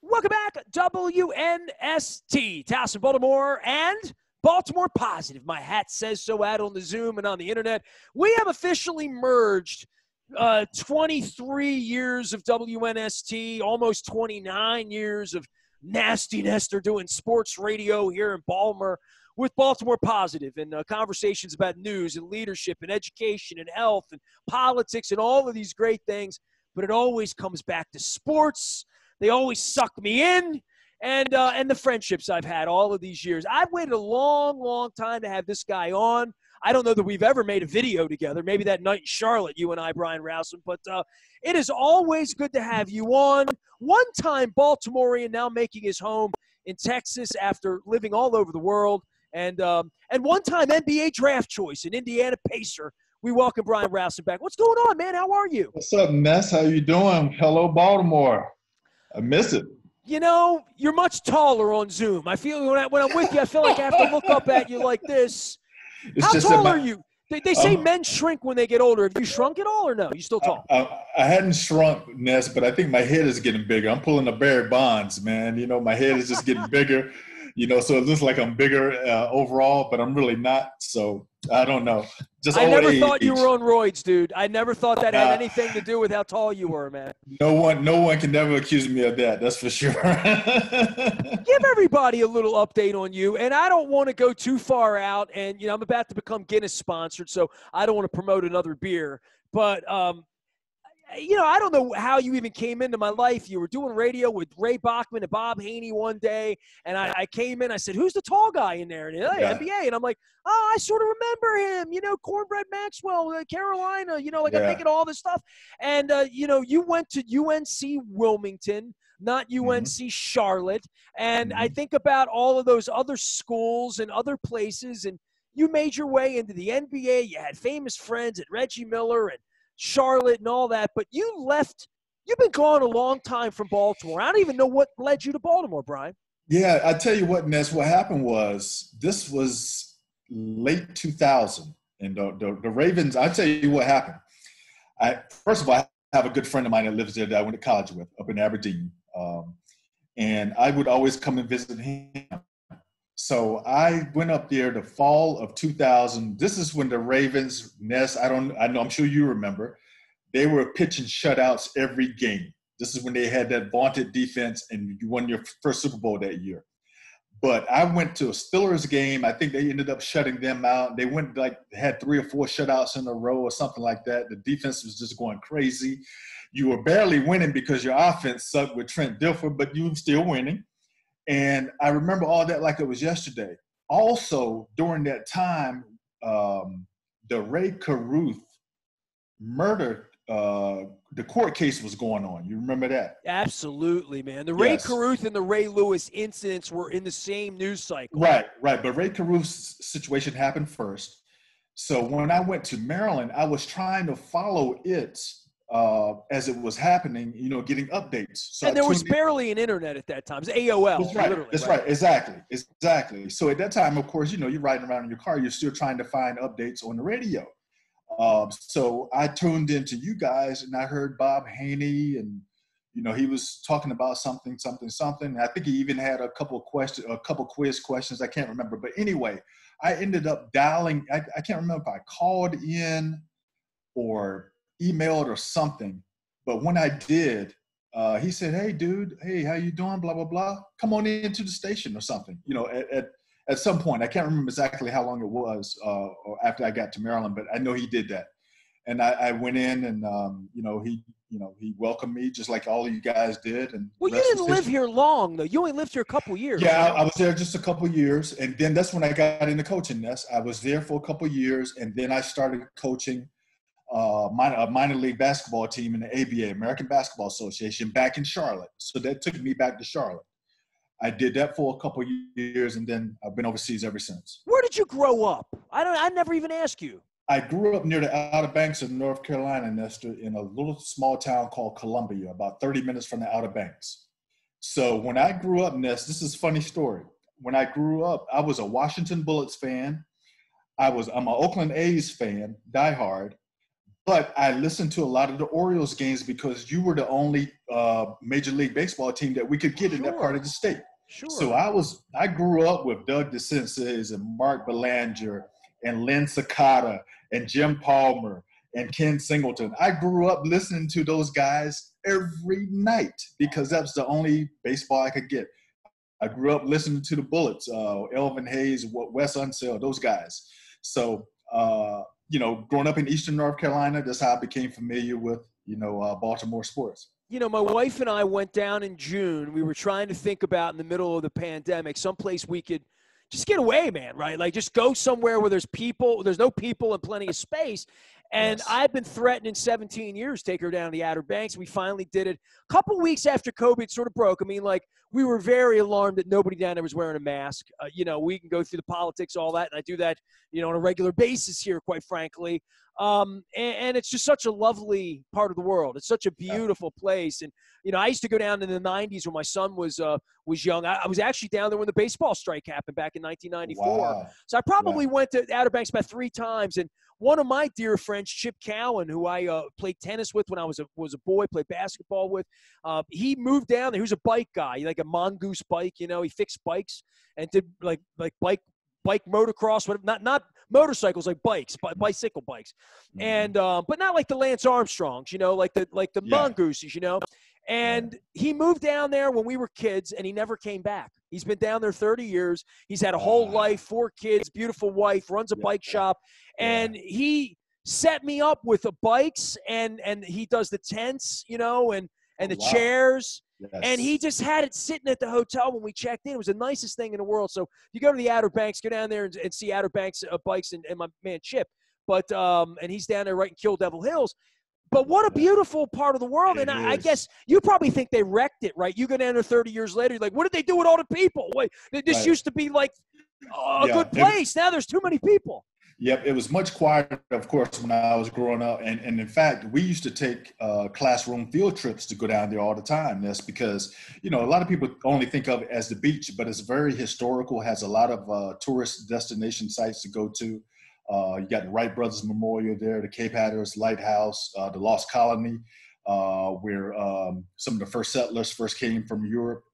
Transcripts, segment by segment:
Welcome back, WNST, Towson, Baltimore, and Baltimore Positive. My hat says so out on the Zoom and on the internet. We have officially merged 23 years of WNST, almost 29 years of Nasty Nestor doing sports radio here in Baltimore with Baltimore Positive and conversations about news and leadership and education and health and politics and all of these great things. But it always comes back to sports. They always suck me in, and the friendships I've had all of these years. I've waited a long, long time to have this guy on. I don't know that we've ever made a video together. Maybe that night in Charlotte, you and I, Brian Rowsom. But it is always good to have you on. One-time Baltimorean, now making his home in Texas after living all over the world. And one-time NBA draft choice, an Indiana Pacer. We welcome Brian Rowsom back. What's going on, man? How are you? What's up, Ness? How you doing? Hello, Baltimore. I miss it. You know, you're much taller on Zoom. I feel when I'm with you, I feel like I have to look up at you like this. How tall are you? They say men shrink when they get older. Have you shrunk at all or no? You still tall? I hadn't shrunk, Ness, but I think my head is getting bigger. I'm pulling the Barry Bonds, man. You know, my head is just getting bigger. You know, so it looks like I'm bigger overall, but I'm really not. So I don't know. I never thought you were on roids, dude. I never thought that had anything to do with how tall you were, man. No one can never accuse me of that. That's for sure. Give everybody a little update on you, and I don't want to go too far out. And I'm about to become Guinness sponsored, so I don't want to promote another beer. But I don't know how you even came into my life. You were doing radio with Ray Bachman and Bob Haney one day, and I came in. I said, "Who's the tall guy in there?" And NBA, and I'm like, "Oh, I sort of remember him. Cornbread Maxwell, Carolina. I'm thinking all this stuff." And you went to UNC Wilmington, not UNC Charlotte, and I think about all of those other schools and other places, and you made your way into the NBA. You had famous friends at Reggie Miller and Charlotte and all that, but you've been gone a long time from Baltimore. I don't even know what led you to Baltimore, Brian. Yeah, I tell you what, Ness, what happened was this was late 2000, and the Ravens, I tell you what happened. First of all, I have a good friend of mine that lives there that I went to college with up in Aberdeen, and I would always come and visit him. So I went up there the fall of 2000. This is when the Ravens, Ness, I know, I'm sure you remember, they were pitching shutouts every game. This is when they had that vaunted defense, and you won your first Super Bowl that year. But I went to a Steelers game. I think they ended up shutting them out. They had 3 or 4 shutouts in a row or something like that. The defense was just going crazy. You were barely winning because your offense sucked with Trent Dilfer, but you were still winning. And I remember all that like it was yesterday. Also, during that time, the Ray Caruth murder, the court case was going on. You remember that? Absolutely, man. The Ray Caruth and the Ray Lewis incidents were in the same news cycle. Right. But Ray Caruth's situation happened first. So when I went to Maryland, I was trying to follow it as it was happening, getting updates. So and there was barely an internet at that time. It was AOL. That's right. That's right. Exactly. So at that time, of course, you're riding around in your car, you're still trying to find updates on the radio. So I tuned into you guys, and I heard Bob Haney, and he was talking about something. I think he even had a couple quiz questions. I can't remember, but anyway, I ended up dialing. I can't remember if I called in or emailed or something, but when I did, he said, "Hey, dude, hey, how you doing? Blah blah blah. Come on into the station or something." At some point, I can't remember exactly how long it was, or after I got to Maryland, but I know he did that, and I went in, and he welcomed me just like all of you guys did. And well, you didn't live here long though. You only lived here a couple years. Yeah, I was there just a couple years, and then that's when I got into coaching. I was there for a couple years, and then I started coaching a minor league basketball team in the ABA, American Basketball Association, back in Charlotte. So that took me back to Charlotte. I did that for a couple years, and then I've been overseas ever since. Where did you grow up? I never even asked you. I grew up near the Outer Banks of North Carolina, Nestor, in a little small town called Columbia, about 30 minutes from the Outer Banks. So when I grew up, Ness, this is a funny story. When I grew up, I was a Washington Bullets fan. I'm an Oakland A's fan, diehard. but I listened to a lot of the Orioles games because you were the only Major League Baseball team that we could get in that part of the state. Sure. So I grew up with Doug DeCinces and Mark Belanger and Lynn Sakata and Jim Palmer and Ken Singleton. I grew up listening to those guys every night because that's the only baseball I could get. I grew up listening to the Bullets, Elvin Hayes, Wes Unseld, those guys. So, growing up in Eastern North Carolina, that's how I became familiar with, Baltimore sports. My wife and I went down in June. We were trying to think about in the middle of the pandemic, someplace we could just get away, man, right? Like just go somewhere where there's no people and plenty of space. And yes. I've been threatening 17 years, take her down to the Outer Banks. We finally did it a couple weeks after COVID sort of broke. I mean, like we were very alarmed that nobody down there was wearing a mask. We can go through the politics, all that. And I do that, on a regular basis here, quite frankly. And it's just such a lovely part of the world. It's such a beautiful place. And, I used to go down in the 90s when my son was young. I was actually down there when the baseball strike happened back in 1994. Wow. So I probably went to Outer Banks about 3 times. And one of my dear friends, Chip Cowan, who I played tennis with when I was a boy, played basketball with, he moved down there. He was a bike guy, like a Mongoose bike, he fixed bikes and did like bike motocross, not motorcycles, like bikes, bicycle bikes. And but not like the Lance Armstrongs, like the Mongooses, And he moved down there when we were kids, and he never came back. He's been down there 30 years. He's had a whole life, 4 kids, beautiful wife, runs a bike shop. And he set me up with the bikes, and he does the tents, and the chairs. Yes. And he just had it sitting at the hotel when we checked in. It was the nicest thing in the world. So you go to the Outer Banks, go down there and see Outer Banks bikes and my man Chip. But and he's down there right in Kill Devil Hills. But what a beautiful part of the world. And I guess you probably think they wrecked it, right? You go down there 30 years later, you're like, what did they do with all the people? Wait, this used to be like a good place. Now there's too many people. Yep, it was much quieter, of course, when I was growing up. And in fact, we used to take classroom field trips to go down there all the time. That's because, a lot of people only think of it as the beach, but it's very historical, has a lot of tourist destination sites to go to. You got the Wright Brothers Memorial there, the Cape Hatteras Lighthouse, the Lost Colony, where some of the first settlers first came from Europe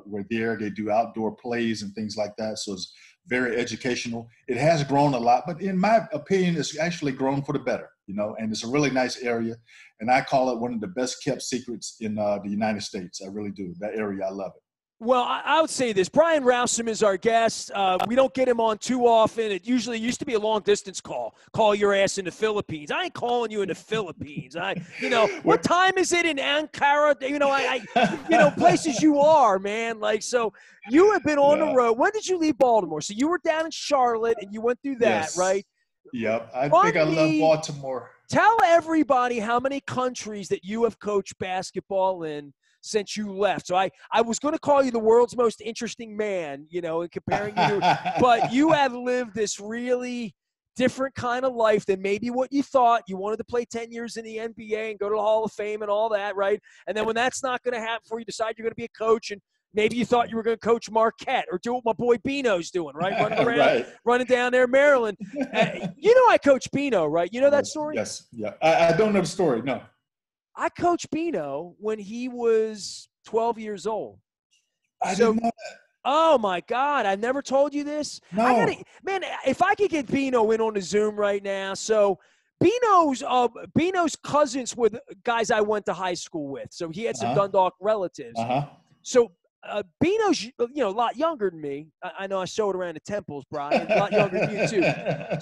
were there. They do outdoor plays and things like that. So it's very educational. It has grown a lot, but in my opinion, it's actually grown for the better, and it's a really nice area. And I call it one of the best kept secrets in the United States. I really do. That area, I love it. Well, I would say this. Brian Rowsom is our guest. We don't get him on too often. It usually used to be a long-distance call. Call your ass in the Philippines. I ain't calling you in the Philippines. What time is it in Ankara? Places you are, man. Like, so you have been on the road. When did you leave Baltimore? So you were down in Charlotte, and you went through that, right? Yep. I think I love Baltimore. Tell everybody how many countries that you have coached basketball in since you left. So I was going to call you the world's most interesting man, and comparing you to, but you have lived this really different kind of life than maybe what you thought. You wanted to play 10 years in the NBA and go to the Hall of Fame and all that, right? And then when that's not going to happen for you, decide you're going to be a coach, and maybe you thought you were going to coach Marquette or do what my boy Bino's doing, right? Running around, running down there, Maryland. I coach Bino, right? You know that story? Yes. Yeah. I don't know the story. No. I coached Bino when he was 12 years old. I didn't know that. Oh, my God. I never told you this? No. Man, if I could get Bino in on the Zoom right now. So Bino's cousins were the guys I went to high school with. So he had some Dundalk relatives. So Bino's, a lot younger than me. I know I showed around the temples, Brian. A lot younger than you, too.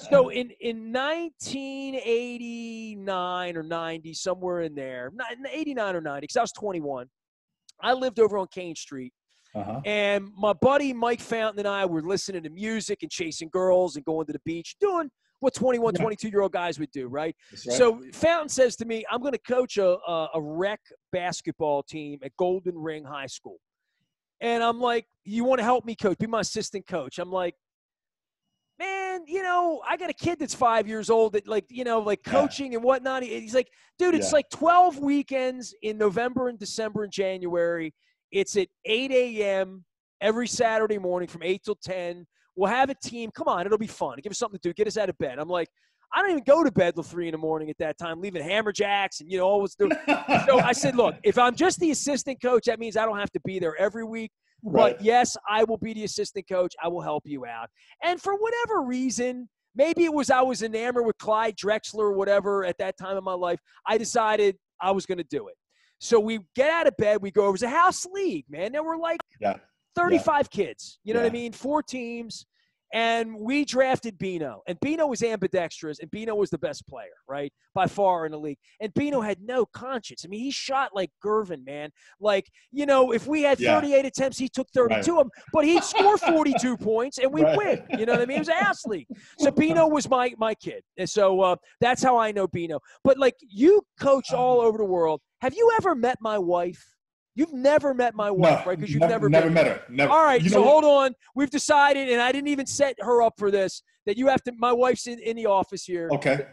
So in 1989 or 90, somewhere in there, 89 or 90, because I was 21, I lived over on Kane Street. And my buddy Mike Fountain and I were listening to music and chasing girls and going to the beach, doing what 21, 22-year-old guys would do, right? So Fountain says to me, I'm going to coach a rec basketball team at Golden Ring High School. And I'm like, you want to help me coach? Be my assistant coach. I'm like, man, I got a kid that's 5 years old that coaching and whatnot. He's like, dude, it's like 12 weekends in November and December and January. It's at 8 a.m. every Saturday morning from 8 till 10. We'll have a team. Come on, it'll be fun. Give us something to do. Get us out of bed. I'm like, I don't even go to bed till 3 a.m. at that time, leaving hammerjacks and, always doing. So I said, look, if I'm just the assistant coach, that means I don't have to be there every week. Right. But yes, I will be the assistant coach. I will help you out. And for whatever reason, maybe it was I was enamored with Clyde Drexler or whatever at that time in my life, I decided I was going to do it. So we get out of bed, we go over. It was a house league, man. There were like 35 kids. You know what I mean? 4 teams. And we drafted Bino. And Bino was ambidextrous, and Bino was the best player, right, by far in the league. And Bino had no conscience. I mean, he shot like Gervin, man. Like, if we had 38 attempts, he took 32 of them. But he'd score 42 points, and we'd win. You know what I mean? It was a house league. So Bino was my kid. And so that's how I know Bino. But, like, you coach all over the world. Have you ever met my wife? You've never met my wife, right? Because you've never met her. Never. All right, so hold on. We've decided, and I didn't even set her up for this, that you have to – my wife's in the office here. Okay.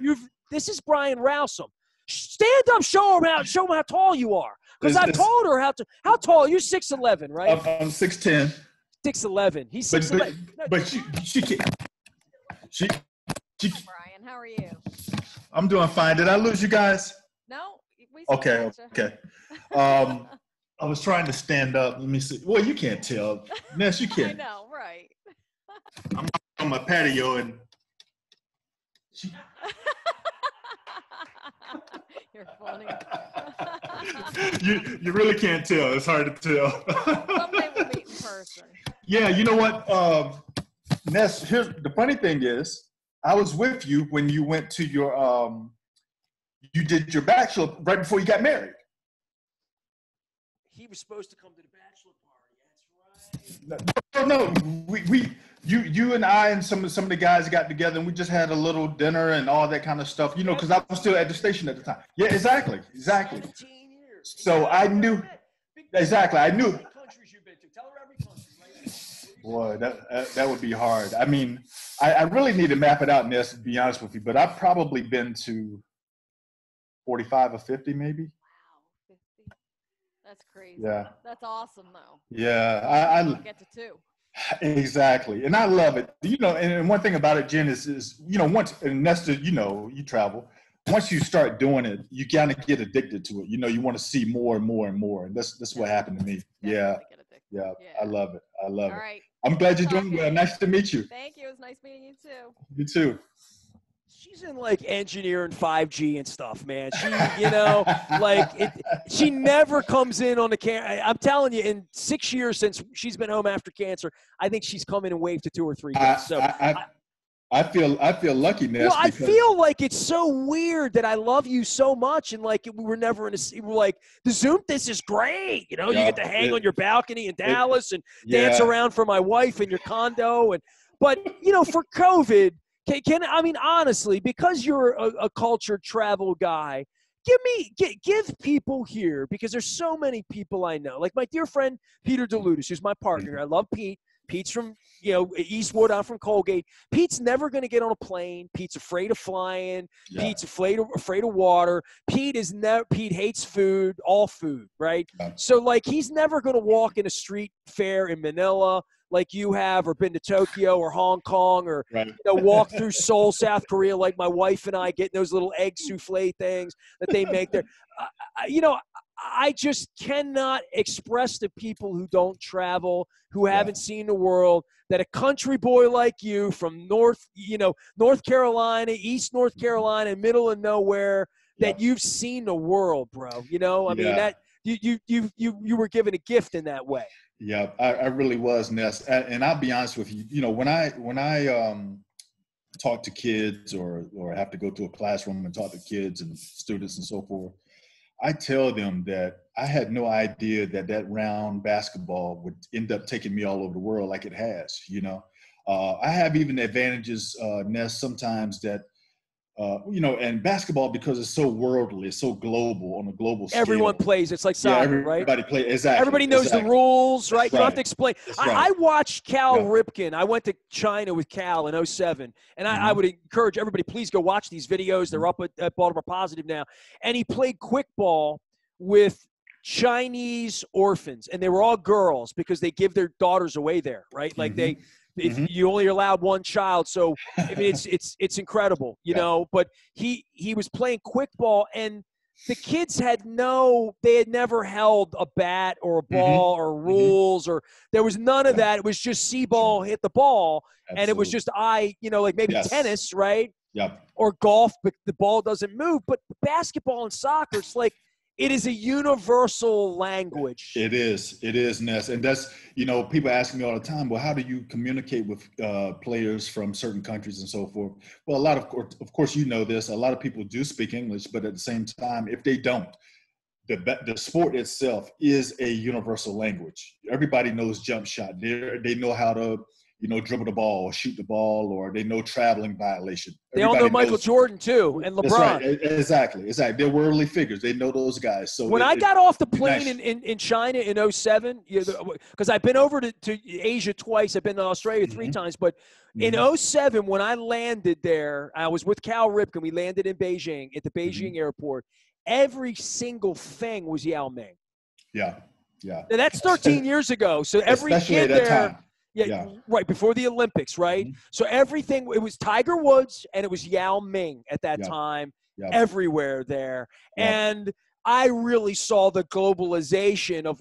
This is Brian Rowsom. Stand up, show him how tall you are. Because I told her how tall – you're 6'11", right? I'm 6'10". 6'11". He's 6'11". But she can't – she Brian, how are you? I'm doing fine. Did I lose you guys? No. We Okay. I was trying to stand up. Let me see. Well, you can't tell. Ness, you can't. I know, right. I'm on my patio and You're funny. you really can't tell. It's hard to tell. Someday we'll meet in person. Yeah, you know what? Ness, here's the funny thing is, I was with you when you went to your you did your bachelor right before you got married. He was supposed to come to the bachelor party. That's right. No. You and I and some of the guys got together and we just had a little dinner and all that kind of stuff. Because I was still at the station at the time. Yeah, exactly. 17 years. So I knew exactly. I knew. Countries you've been to. Tell her every country. Boy, that would be hard. I mean, I really need to map it out, Ness, to be honest with you. But I've probably been to 45 or 50, maybe. Wow, 50. That's crazy. Yeah. That's awesome, though. Yeah, I get to 2. Exactly, and I love it. And one thing about it, Jen, is once, and Nestor, you travel. Once you start doing it, you kind of get addicted to it. You want to see more and more and more, and that's what happened to me. Yeah. I love it. All right. I'm glad you're doing well. Nice to meet you. Thank you. It was nice meeting you too. You too. She's in like engineering 5G and stuff, man. She, she never comes in on the camera. I'm telling you, in 6 years since she's been home after cancer, I think she's come in and waved to 2 or 3 guests. So I feel lucky, Ness. I feel like it's so weird that I love you so much, and like we were never in a. We're like the Zoom. This is great, you get to hang on your balcony in Dallas and dance around for my wife in your condo, but for COVID. Honestly, because you're a cultured travel guy, give people here, because there's so many people I know. Like my dear friend Peter DeLutis, who's my partner. I love Pete. Pete's from Eastwood. I'm from Colgate. Pete's never going to get on a plane. Pete's afraid of flying. Yeah. Pete's afraid of water. Pete hates food, all food, right? Yeah. So like he's never going to walk in a street fair in Manila like you have, or been to Tokyo or Hong Kong, or walk through Seoul, South Korea, like my wife and I get those little egg souffle things that they make there. I just cannot express to people who don't travel, who haven't seen the world, that a country boy like you from North Carolina, East North Carolina, middle of nowhere, that you've seen the world, bro. Mean, that you were given a gift in that way. Yeah, I really was, Ness. And I'll be honest with you. When I talk to kids or have to go to a classroom and talk to kids and students and so forth, I tell them that I had no idea that round basketball would end up taking me all over the world like it has. I have even advantages, Ness, sometimes that. And basketball, because it's so worldly, it's so global on a global scale. Everyone plays. It's like soccer, right? Everybody plays. Exactly. Everybody knows the rules, right? You don't have to explain. Right. I watched Cal Ripken. I went to China with Cal in 2007. And I would encourage everybody, please go watch these videos. They're up at Baltimore Positive now. And he played quick ball with Chinese orphans. And they were all girls because they give their daughters away there, right? Like if you only allowed one child. So I mean, it's incredible, you know. But he was playing quick ball, and the kids they had never held a bat or a ball or rules, or there was none of that. It was just see ball, hit the ball. Absolutely. And it was just like maybe tennis, right? Yep. Or golf, but the ball doesn't move. But basketball and soccer, it's like it is a universal language. It is, Ness. And that's, people ask me all the time, well, how do you communicate with players from certain countries and so forth? Well, of course, you know this, a lot of people do speak English, but at the same time, if they don't, the sport itself is a universal language. Everybody knows jump shot. They know how to, dribble the ball or shoot the ball, or they know traveling violation. They all know Michael Jordan too, and LeBron. That's right. Exactly. They're worldly figures. They know those guys. So when I got off the plane in China in 2007, because I've been over to Asia twice, I've been to Australia 3 times, but in 2007, when I landed there, I was with Cal Ripken. We landed in Beijing at the Beijing airport. Every single thing was Yao Ming. Yeah. Now, that's 13 years ago. So every especially kid at that there. time. Yeah, right, before the Olympics, right? So everything, it was Tiger Woods and it was Yao Ming at that time, everywhere there. And I really saw the globalization of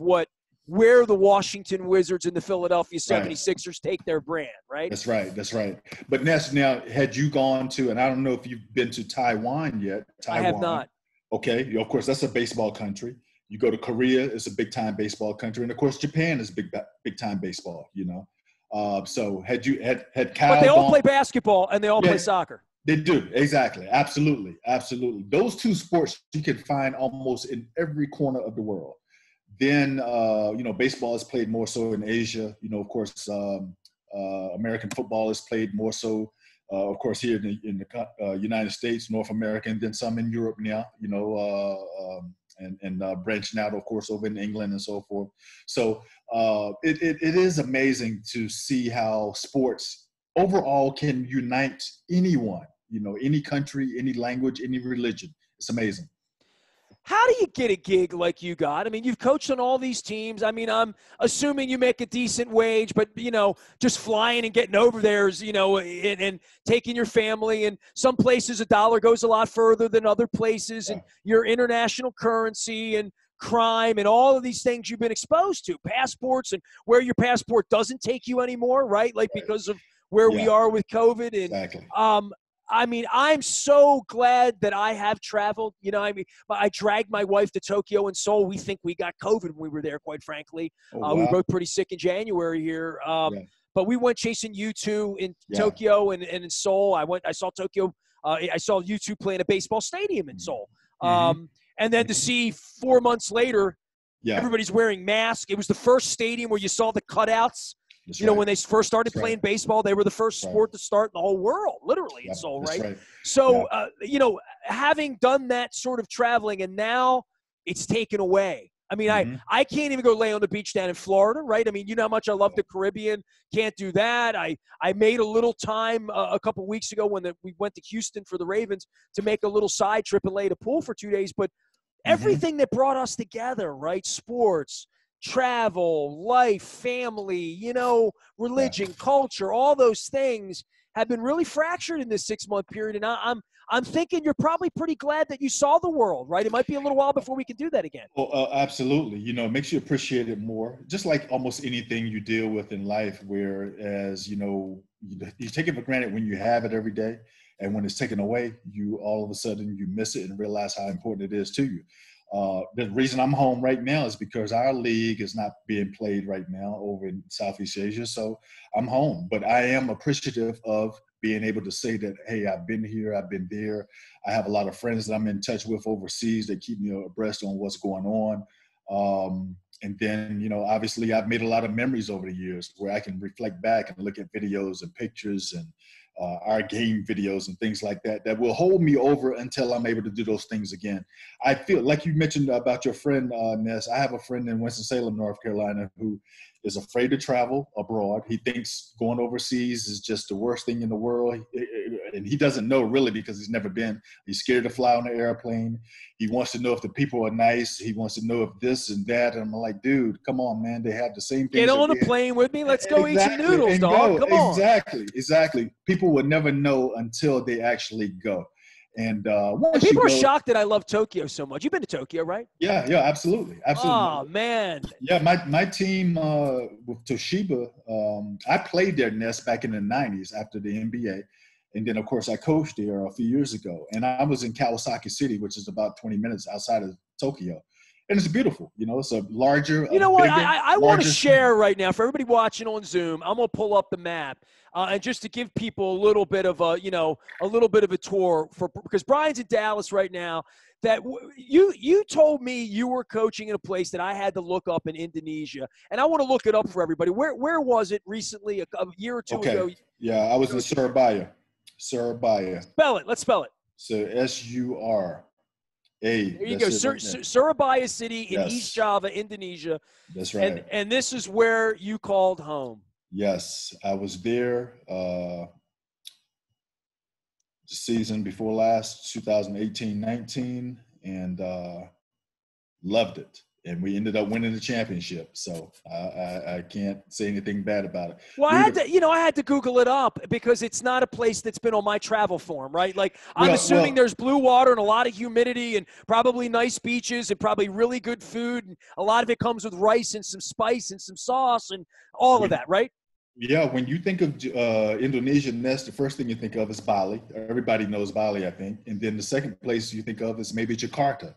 where the Washington Wizards and the Philadelphia 76ers take their brand, right? That's right. But Ness, now, had you gone to, and I don't know if you've been to Taiwan yet. I have not. Okay, of course, that's a baseball country. You go to Korea, it's a big-time baseball country. And, of course, Japan is big-time baseball, So had Cal But they all play basketball and they all play soccer. They do, exactly. Absolutely. Those two sports you can find almost in every corner of the world. Then, baseball is played more so in Asia. Of course, American football is played more so, of course, here in the United States, North America, and then some in Europe now, and branching out, of course, over in England and so forth. So it is amazing to see how sports overall can unite anyone, any country, any language, any religion. It's amazing. How do you get a gig like you got? I mean, you've coached on all these teams. I mean, I'm assuming you make a decent wage, but, just flying and getting over there is, and taking your family. And some places a dollar goes a lot further than other places. And your international currency and crime and all of these things you've been exposed to, passports and where your passport doesn't take you anymore, right? Like because of where we are with COVID. And, exactly. I mean, I'm so glad that I have traveled. I dragged my wife to Tokyo and Seoul. We think we got COVID when we were there, quite frankly. Wow. We were both pretty sick in January here. But we went chasing U2 in Tokyo and in Seoul. I saw Tokyo. I saw U2 play in a baseball stadium in Seoul. And then to see 4 months later, everybody's wearing masks. It was the first stadium where you saw the cutouts. When they first started playing baseball, they were the first sport to start in the whole world, literally in Seoul, right? So, having done that sort of traveling, and now it's taken away. I mean, I can't even go lay on the beach down in Florida, right? I mean, you know how much I love the Caribbean. Can't do that. I made a little time a couple weeks ago when we went to Houston for the Ravens to make a little side trip and lay at a pool for 2 days. But everything that brought us together, right? Sports, travel, life, family, religion, culture, all those things have been really fractured in this 6-month period. And I'm thinking you're probably pretty glad that you saw the world, right? It might be a little while before we can do that again. Well, absolutely. It makes you appreciate it more, just like almost anything you deal with in life, whereas, you take it for granted when you have it every day. And when it's taken away, all of a sudden you miss it and realize how important it is to you. The reason I'm home right now is because our league is not being played right now over in Southeast Asia. So I'm home, but I am appreciative of being able to say that, hey, I've been here, I've been there. I have a lot of friends that I'm in touch with overseas that keep me abreast on what's going on. And then, obviously I've made a lot of memories over the years where I can reflect back and look at videos and pictures and our game videos and things like that will hold me over until I'm able to do those things again. I feel like you mentioned about your friend, Ness. I have a friend in Winston-Salem, North Carolina, who is afraid to travel abroad. He thinks going overseas is just the worst thing in the world. And he doesn't know really because he's never been. He's scared to fly on an airplane. He wants to know if the people are nice. He wants to know if this and that. And I'm like, dude, come on, man. They have the same things. Get on a plane with me. Let's go eat some Exactly, noodles, and dog. go. Come on. Exactly. People would never know until they actually go. And And once people you are go, shocked that I love Tokyo so much. You've been to Tokyo, right? yeah, absolutely. Oh, man. Yeah, my team with Toshiba, I played there, Ness, back in the 90s after the NBA. And then, of course, I coached there a few years ago. And I was in Kawasaki City, which is about 20 minutes outside of Tokyo. And it's beautiful. You know, it's a larger, You know what? bigger, I want to larger share city. right now for everybody watching on Zoom. I'm going to pull up the map and just to give people a little bit of a, a little bit of a tour because Brian's in Dallas right now. That you told me you were coaching in a place that I had to look up in Indonesia, and I want to look it up for everybody. Where was it recently? A year or two ago? Yeah, I was in Surabaya. Spell it. Let's spell it. So Surabaya. There you go. Surabaya City in East Java, Indonesia. That's right. And this is where you called home. Yes, I was there the season before last, 2018-19, and loved it. And we ended up winning the championship. So I can't say anything bad about it. Well, I had to Google it up because it's not a place that's been on my travel form, right? Like I'm assuming there's blue water and a lot of humidity and probably nice beaches and probably really good food. And a lot of it comes with rice and some spice and some sauce and all of that, right? Yeah, when you think of Indonesia, Nest, the first thing you think of is Bali. Everybody knows Bali, I think. And then the second place you think of is maybe Jakarta.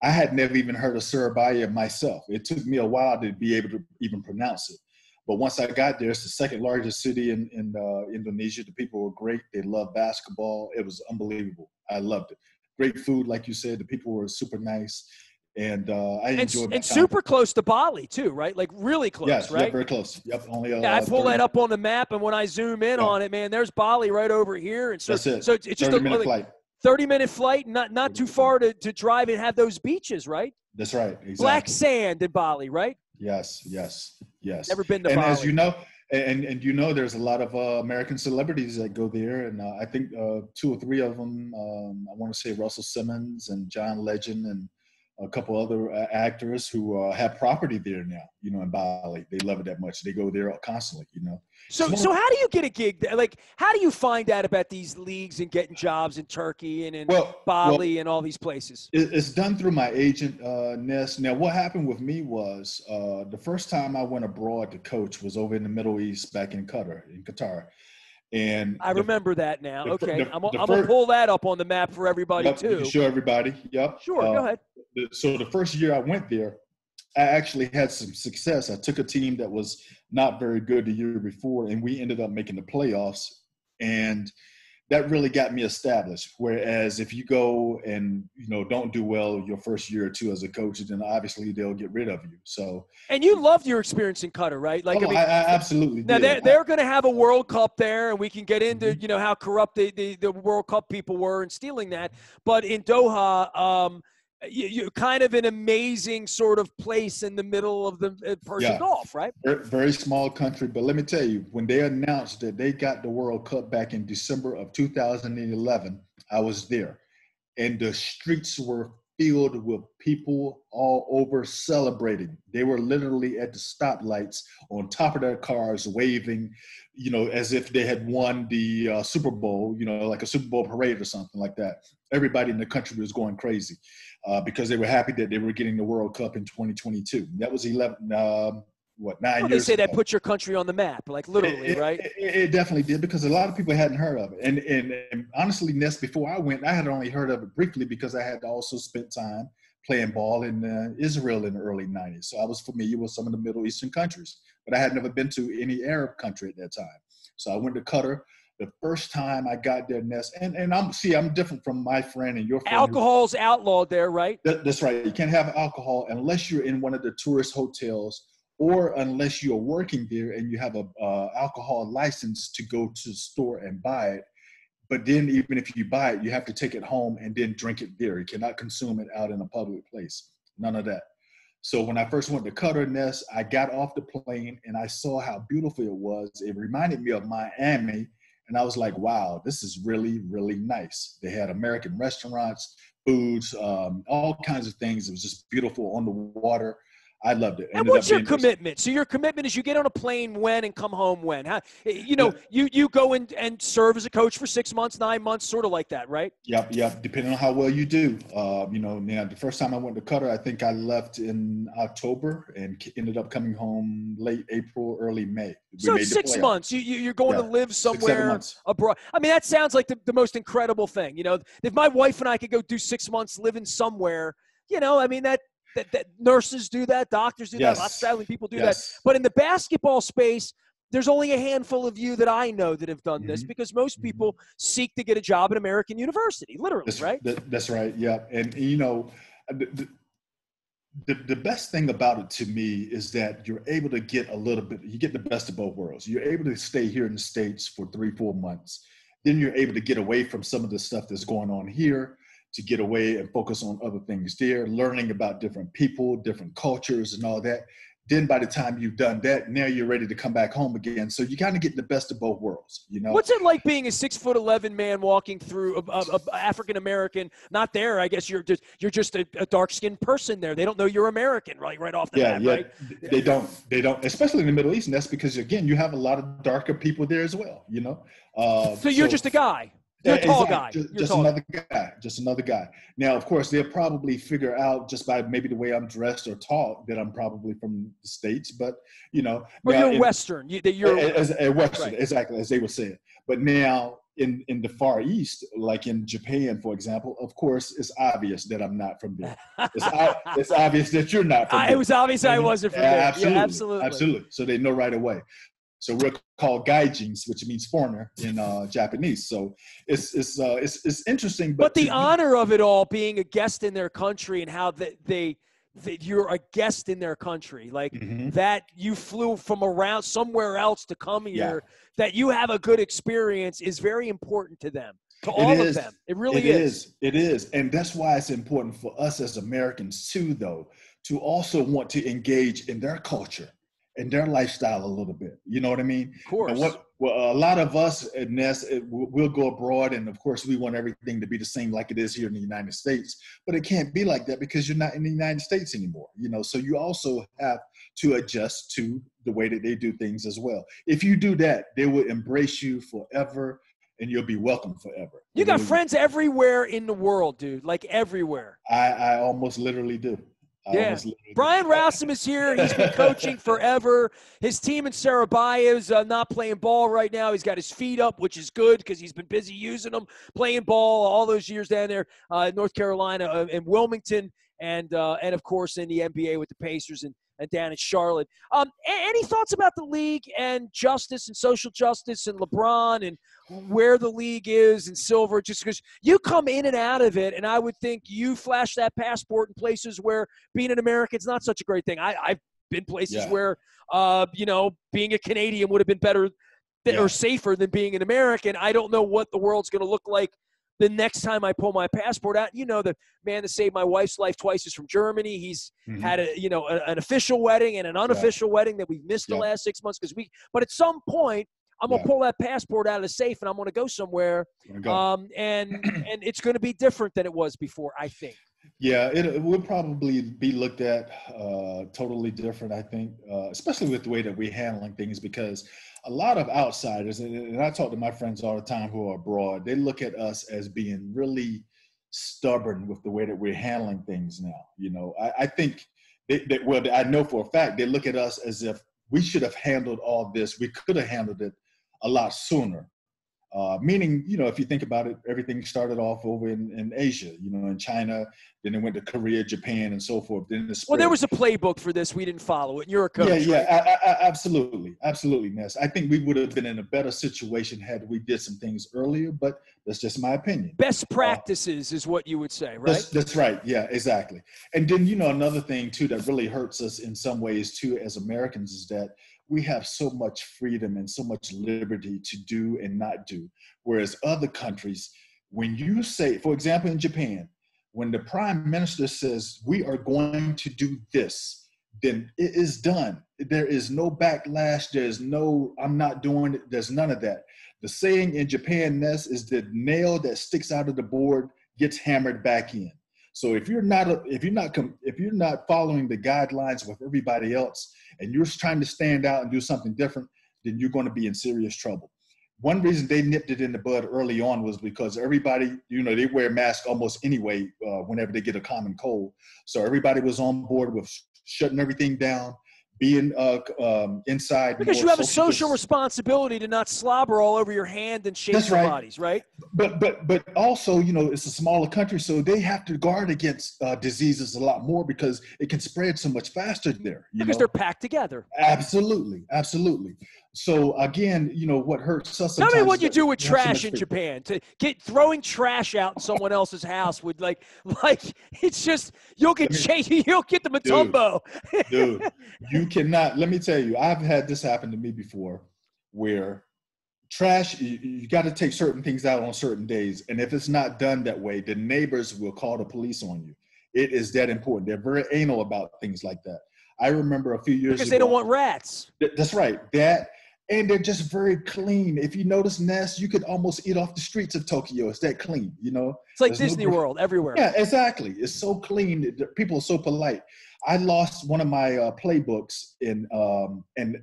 I had never even heard of Surabaya myself. It took me a while to be able to even pronounce it. But once I got there, it's the second largest city in Indonesia. The people were great. They loved basketball. It was unbelievable. I loved it. Great food, like you said. The people were super nice. And I enjoyed my time. Super close to Bali, too, right? Like really close, right? Yeah, very close. Yep, only I pull that up on the map, and when I zoom in on it, man, there's Bali right over here. And so, that's it. So it's just 30-minute flight. 30-minute flight, not too far to drive and have those beaches, right? That's right. Exactly. Black sand in Bali, right? Yes. Never been to Bali. And as you know, there's a lot of American celebrities that go there, and I think 2 or 3 of them. I want to say Russell Simmons and John Legend and a couple other actors who have property there now. In Bali, they love it that much. They go there constantly. So how do you get a gig there? Like, how do you find out about these leagues and getting jobs in Turkey and in Bali and all these places? It's done through my agent, Ness. Now, what happened with me was the first time I went abroad to coach was over in the Middle East back in Qatar. And I remember that now. Okay. I'm going to pull that up on the map for everybody, too. You can show everybody. Yep. Sure, go ahead. So the first year I went there, I actually had some success. I took a team that was not very good the year before, and we ended up making the playoffs. And that really got me established. Whereas if you go and, don't do well your first year or two as a coach, then obviously they'll get rid of you. So. And you loved your experience in Qatar, right? Like, I absolutely now did. They're going to have a World Cup there, and we can get into, how corrupt the World Cup people were in stealing that. But in Doha, you're kind of an amazing sort of place in the middle of the Persian Gulf, right? Very small country. But let me tell you, when they announced that they got the World Cup back in December of 2011, I was there. And the streets were filled with people all over celebrating. They were literally at the stoplights on top of their cars waving, as if they had won the Super Bowl, like a Super Bowl parade or something like that. Everybody in the country was going crazy because they were happy that they were getting the World Cup in 2022. That was 9 years They say ago. that put your country on the map, like literally, right? It definitely did, because a lot of people hadn't heard of it. And honestly, Ness, before I went, I had only heard of it briefly because I had also spent time playing ball in Israel in the early 90s. So I was familiar with some of the Middle Eastern countries, but I had never been to any Arab country at that time. So I went to Qatar. The first time I got there, Ness, and I'm different from my friend and your friend. Alcohol's outlawed there, right? That's right. You can't have alcohol unless you're in one of the tourist hotels, or unless you're working there and you have a alcohol license to go to the store and buy it. But then even if you buy it, you have to take it home and then drink it there. You cannot consume it out in a public place. None of that. So when I first went to Qatar, Ness, I got off the plane and I saw how beautiful it was. It reminded me of Miami And I was like, wow, this is really, really nice. They had American restaurants, foods, all kinds of things. It was just beautiful on the water. I loved it. And what's your commitment? So your commitment is you get on a plane when and come home when? How, you go in and serve as a coach for 6 months, 9 months, sort of like that, right? Yep. Depending on how well you do. Now the first time I went to Qatar, I think I left in October and ended up coming home late April, early May. So 6 months. You're going to live somewhere abroad. I mean, that sounds like the most incredible thing. If my wife and I could go do 6 months living somewhere, I mean, that nurses do that, doctors do that, lots of traveling people do that. But in the basketball space, there's only a handful of you that I know that have done this because most people seek to get a job at American University, literally, right? That's right, yeah. And, the best thing about it to me is that you're able to get you get the best of both worlds. You're able to stay here in the States for 3-4 months. Then you're able to get away from some of the stuff that's going on here, to get away and focus on other things there, learning about different people, different cultures and all that. Then by the time you've done that, now you're ready to come back home again. So you kind of get the best of both worlds, What's it like being a 6'11" man walking through a African-American, not there, I guess you're just a dark-skinned person there. They don't know you're American, right off the bat, right? They don't, especially in the Middle East. And that's because, again, you have a lot of darker people there as well, So you're just a guy. You're a tall guy. Just another guy. Now, of course, they'll probably figure out just by maybe the way I'm dressed or talk that I'm probably from the States, but Or you're Western. You're Western, right. Exactly, as they would say it. But now in the Far East, like in Japan, for example, of course, it's obvious that I'm not from there. It's obvious that you're not from there. It was obvious I wasn't from there. Absolutely. So they know right away. So we're called gaijins, which means foreigner in Japanese. So it's interesting. But the honor of it all, being a guest in their country, and how that you're a guest in their country, like that you flew from around somewhere else to come here, that you have a good experience is very important to them, to all of them. It really is. It is. And that's why it's important for us as Americans too, though, to also want to engage in their culture and their lifestyle a little bit. You know what I mean? Of course. And a lot of us, Ness, we'll go abroad, and of course we want everything to be the same like it is here in the United States, but it can't be like that because you're not in the United States anymore. So you also have to adjust to the way that they do things as well. If you do that, they will embrace you forever, and you'll be welcome forever. You got friends everywhere in the world, dude, like everywhere. I almost literally do. Brian Rowsom is here. He's been coaching forever. His team in Surabaya is not playing ball right now. He's got his feet up, which is good because he's been busy using them, playing ball all those years down there in North Carolina and Wilmington, and of course in the NBA with the Pacers and down in Charlotte. Any thoughts about the league and justice and social justice and LeBron and where the league is and Silver? Just because you come in and out of it, and I would think you flash that passport in places where being an American is not such a great thing. I've been places where, being a Canadian would have been better or safer than being an American. I don't know what the world's going to look like the next time I pull my passport out. The man that saved my wife's life twice is from Germany. He's had an official wedding and an unofficial wedding that we've missed the last 6 months but at some point I'm going to pull that passport out of the safe and I'm going to go somewhere. And it's going to be different than it was before, I think. Yeah, it will probably be looked at totally different, I think, especially with the way that we're handling things, because a lot of outsiders, and I talk to my friends all the time who are abroad, they look at us as being really stubborn with the way that we're handling things now. I think I know for a fact they look at us as if we should have handled all this. We could have handled it a lot sooner. Meaning, if you think about it, everything started off over in Asia, in China, then it went to Korea, Japan, and so forth. Then there was a playbook for this. We didn't follow it. You're a coach. Absolutely. Absolutely, Ness. I think we would have been in a better situation had we did some things earlier, but that's just my opinion. Best practices is what you would say, right? That's right. Yeah, exactly. And then, another thing, too, that really hurts us in some ways, too, as Americans is that we have so much freedom and so much liberty to do and not do. Whereas other countries, when you say, for example, in Japan, when the prime minister says, we are going to do this, then it is done. There is no backlash. There's no, I'm not doing it. There's none of that. The saying in Japan, Ness, is the nail that sticks out of the board gets hammered back in. So if you're not following the guidelines with everybody else, and you're trying to stand out and do something different, then you're going to be in serious trouble. One reason they nipped it in the bud early on was because everybody, they wear masks almost anyway whenever they get a common cold. So everybody was on board with shutting everything down, being inside. Because you have a social responsibility to not slobber all over your hand and shake your bodies, right? But also, it's a smaller country, so they have to guard against diseases a lot more because it can spread so much faster there. Because they're packed together. Absolutely. So again, what hurts us. Tell me what you do with trash in Japan. To throwing trash out in someone else's house would like it's just you'll get chased. You'll get the Matumbo. Dude, you cannot. Let me tell you, I've had this happen to me before, where trash, you got to take certain things out on certain days, and if it's not done that way, the neighbors will call the police on you. It is that important. They're very anal about things like that. I remember a few years ago. Because they don't want rats. That's right. And they're just very clean. If you notice, Ness, you could almost eat off the streets of Tokyo. It's that clean, It's like Disney World everywhere. Yeah, exactly. It's so clean. People are so polite. I lost one of my playbooks and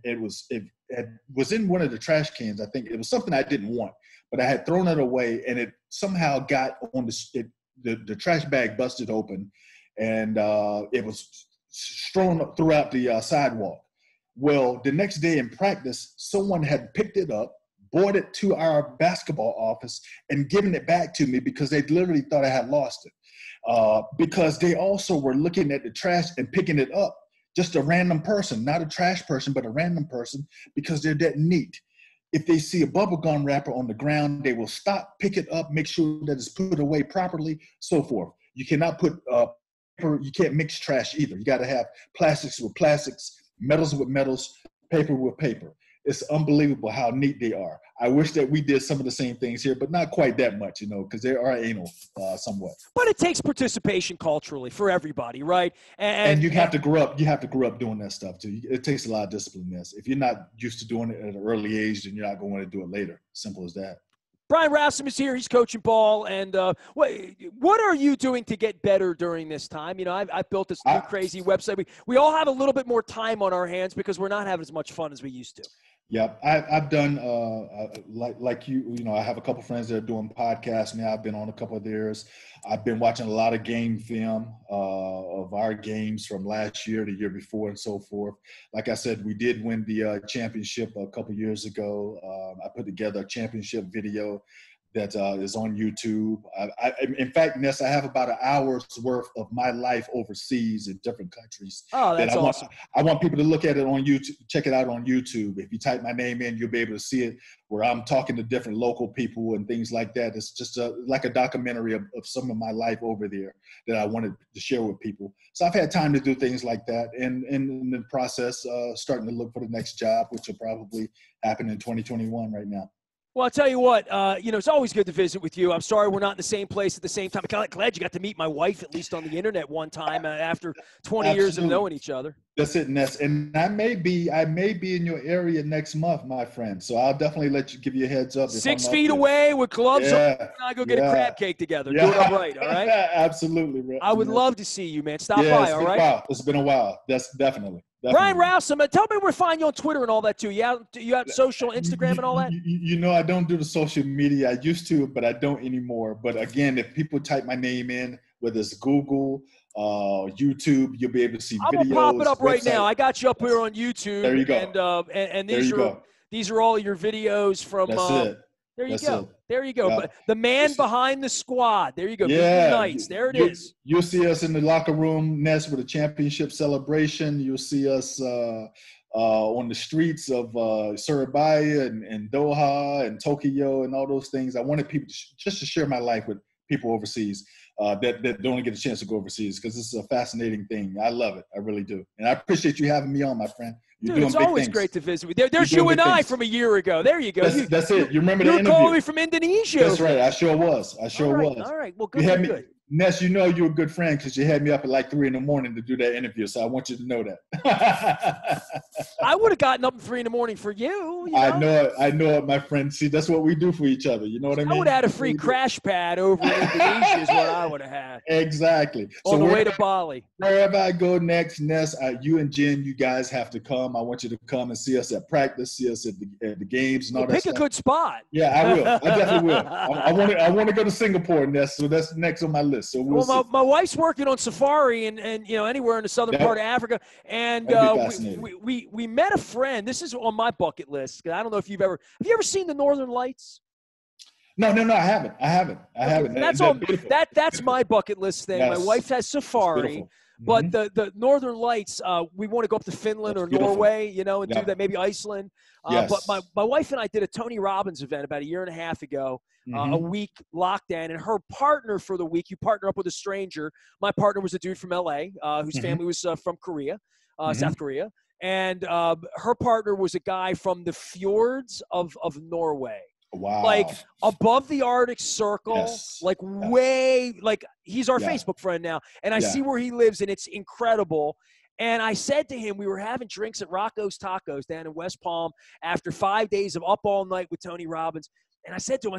it was in one of the trash cans. I think it was something I didn't want, but I had thrown it away, and it somehow got on the trash bag busted open, and it was strewn throughout the sidewalk. Well, the next day in practice, someone had picked it up, brought it to our basketball office, and given it back to me because they literally thought I had lost it. Because they also were looking at the trash and picking it up. Just a random person, not a trash person, but a random person, because they're that neat. If they see a bubble gum wrapper on the ground, they will stop, pick it up, make sure that it's put away properly, so forth. You cannot put paper, you can't mix trash either. You got to have plastics with plastics, metals with metals, paper with paper. It's unbelievable how neat they are. I wish that we did some of the same things here, but not quite that much, because they are anal somewhat. But it takes participation culturally for everybody, right? And you have to grow up. You have to grow up doing that stuff too. It takes a lot of discipline. If you're not used to doing it at an early age, then you're not going to do it later. Simple as that. Brian Rowsom is here. He's coaching ball. And what are you doing to get better during this time? I've built this new crazy website. We all have a little bit more time on our hands because we're not having as much fun as we used to. Yeah, I've done like you. I have a couple friends that are doing podcasts now. I've been on a couple of theirs. I've been watching a lot of game film of our games from last year, the year before, and so forth. Like I said, we did win the championship a couple years ago. I put together a championship video that is on YouTube. In fact, Ness, I have about an hour's worth of my life overseas in different countries. Oh, that's awesome. I want people to look at it on YouTube, check it out on YouTube. If you type my name in, you'll be able to see it where I'm talking to different local people and things like that. It's just like a documentary of some of my life over there that I wanted to share with people. So I've had time to do things like that. And in the process, starting to look for the next job, which will probably happen in 2021 right now. Well, I'll tell you what, it's always good to visit with you. I'm sorry we're not in the same place at the same time. I'm glad you got to meet my wife, at least on the internet one time after 20 years of knowing each other. That's it, Ness. And I may be in your area next month, my friend. So I'll definitely give you a heads up. 6 feet away with gloves on, and I go get a crab cake together. Do it all right, all right? Absolutely, bro. I would love to see you, man. Stop by, all right? It's been a while. That's definitely. Brian Rowsom, tell me where to find you on Twitter and all that too. You have social, Instagram and all that? I don't do the social media. I used to, but I don't anymore. But again, if people type my name in, whether it's Google, YouTube, you'll be able to see videos. I'm going to pop it up right now. I got you up here on YouTube. There you go. And these are all your videos from That's it. There you go. There you go. But the man behind the squad. There you go. Yeah. Nights. There it is. You'll see us in the locker room, Ness, with a championship celebration. You'll see us on the streets of Surabaya and Doha and Tokyo and all those things. I wanted people to share my life with people overseas that don't get a chance to go overseas because this is a fascinating thing. I love it. I really do. And I appreciate you having me on, my friend. Dude, it's always great to visit with you. There's you and I from a year ago. There you go. That's it. You remember the interview. You were calling me from Indonesia. That's right. I sure was. All right. Well, good. Ness, you know you're a good friend because you had me up at like 3 in the morning to do that interview. So I want you to know that. I would have gotten up at 3 in the morning for you. You know? I know it, my friend. See, that's what we do for each other. You know what I mean? I would have had a free crash pad over in Indonesia is what I would have had. Exactly. On the way to Bali. Wherever I go next, Ness, you and Jen, you guys have to come. I want you to come and see us at practice, see us at the games and all that Pick stuff. a good spot. Yeah, I will. I definitely will. I want to go to Singapore, Ness, so that's next on my list. So my wife's working on safari and anywhere in the southern part of Africa, and we met a friend. This is on my bucket list. I don't know if have you ever seen the Northern Lights? No, I haven't. I haven't. That's my bucket list thing. Yes. My wife has safari, but the Northern Lights, we want to go up to Finland or Norway, and do that, maybe Iceland. Yes. But my wife and I did a Tony Robbins event about a year and a half ago. A week lockdown, and her partner for the week, you partner up with a stranger. My partner was a dude from LA, whose family was from Korea, South Korea. And her partner was a guy from the fjords of Norway. Wow. Like above the Arctic Circle, way, like he's our Facebook friend now. And I see where he lives, and it's incredible. And I said to him, we were having drinks at Rocco's Tacos down in West Palm after 5 days of up all night with Tony Robbins. And I said to him,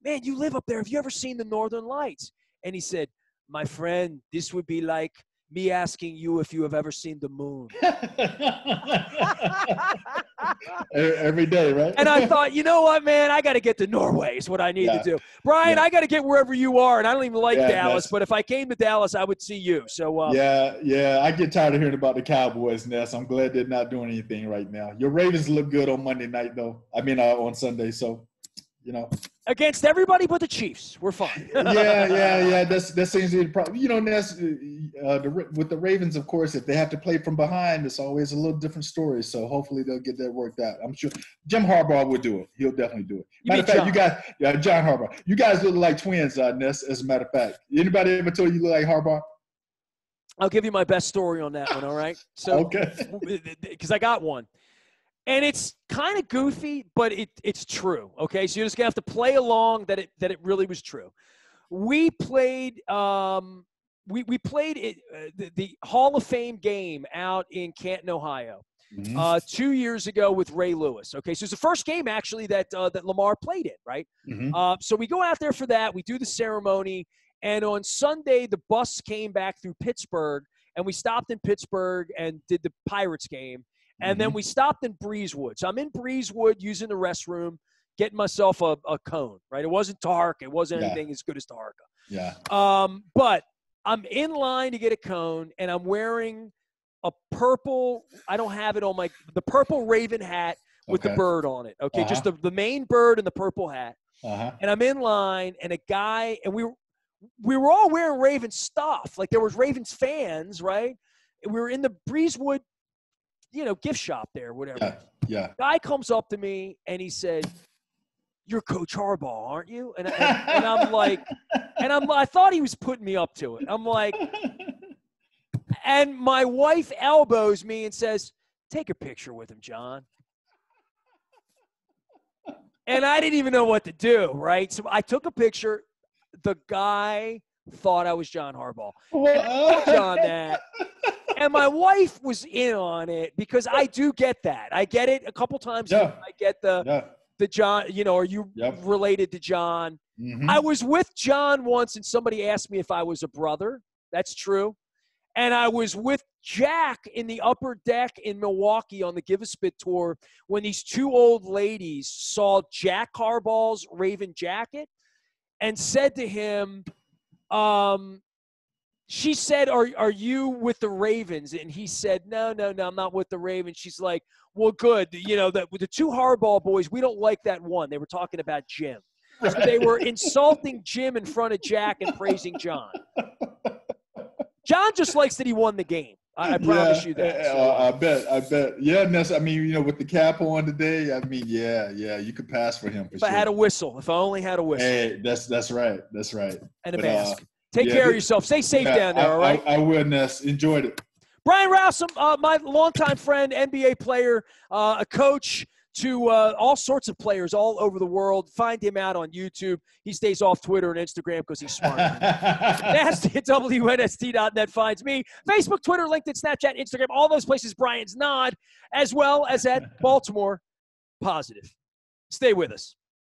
man, you live up there. Have you ever seen the Northern Lights? And he said, my friend, this would be like me asking you if you have ever seen the moon. Every day, right? And I thought, you know what, man? I got to get to Norway is what I need to do. Brian, I got to get wherever you are. And I don't even like Dallas, but if I came to Dallas, I would see you. So I get tired of hearing about the Cowboys, Ness. I'm glad they're not doing anything right now. Your Ravens look good on Monday night, though. I mean, on Sunday, so. Against everybody but the Chiefs, we're fine. yeah. That seems to be the problem. Ness, with the Ravens, of course, if they have to play from behind, it's always a little different story. So hopefully they'll get that worked out. I'm sure Jim Harbaugh will do it. He'll definitely do it. Matter of fact, you guys, John Harbaugh, you guys look like twins, Ness. As a matter of fact, anybody ever told you look like Harbaugh? I'll give you my best story on that one. All right. So, because I got one. And it's kind of goofy, but it's true. Okay, so you're just gonna have to play along that it really was true. We played we played the Hall of Fame game out in Canton, Ohio, 2 years ago with Ray Lewis. Okay, so it's the first game actually that Lamar played in, right? So we go out there for that. We do the ceremony, and on Sunday the bus came back through Pittsburgh, and we stopped in Pittsburgh and did the Pirates game. And then we stopped in Breezewood. So I'm in Breezewood using the restroom, getting myself a cone, right? It wasn't Tarka. It wasn't anything as good as Tarka. Yeah. But I'm in line to get a cone, and I'm wearing a purple – I don't have it on the purple Raven hat with the bird on it, okay? Just the main bird and the purple hat. And I'm in line, and a guy – and we were all wearing Ravens stuff. Like there was Ravens fans, right? We were in the Breezewood – gift shop there, whatever. Yeah. Guy comes up to me and he said, "You're Coach Harbaugh, aren't you?" And I'm like, I thought he was putting me up to it. I'm like, and my wife elbows me and says, "Take a picture with him, John." And I didn't even know what to do, right? So I took a picture. The guy thought I was John Harbaugh. And I told John that. And my wife was in on it because I do get that. I get it a couple times. I get the John, are you related to John? I was with John once and somebody asked me if I was a brother. That's true. And I was with Jack in the upper deck in Milwaukee on the Give a Spit tour when these two old ladies saw Jack Harbaugh's Raven jacket and said to him, she said, are you with the Ravens? And he said, no, I'm not with the Ravens. She's like, well, good. With the two Harbaugh boys, we don't like that one. They were talking about Jim. So they were insulting Jim in front of Jack and praising John. John just likes that he won the game. I promise you that. So. I bet. Yeah, Ness, I mean, with the cap on today, I mean, you could pass for him for sure. If I had a whistle. If I only had a whistle. Hey, that's right. And a mask. Take care of yourself. Stay safe down there, all right? I will, Ness. Enjoyed it. Brian Rowsom, my longtime friend, NBA player, a coach to all sorts of players all over the world. Find him out on YouTube. He stays off Twitter and Instagram because he's smart. Nasty at WNST.net finds me. Facebook, Twitter, LinkedIn, Snapchat, Instagram, all those places Brian's Nod, as well as at Baltimore Positive. Stay with us.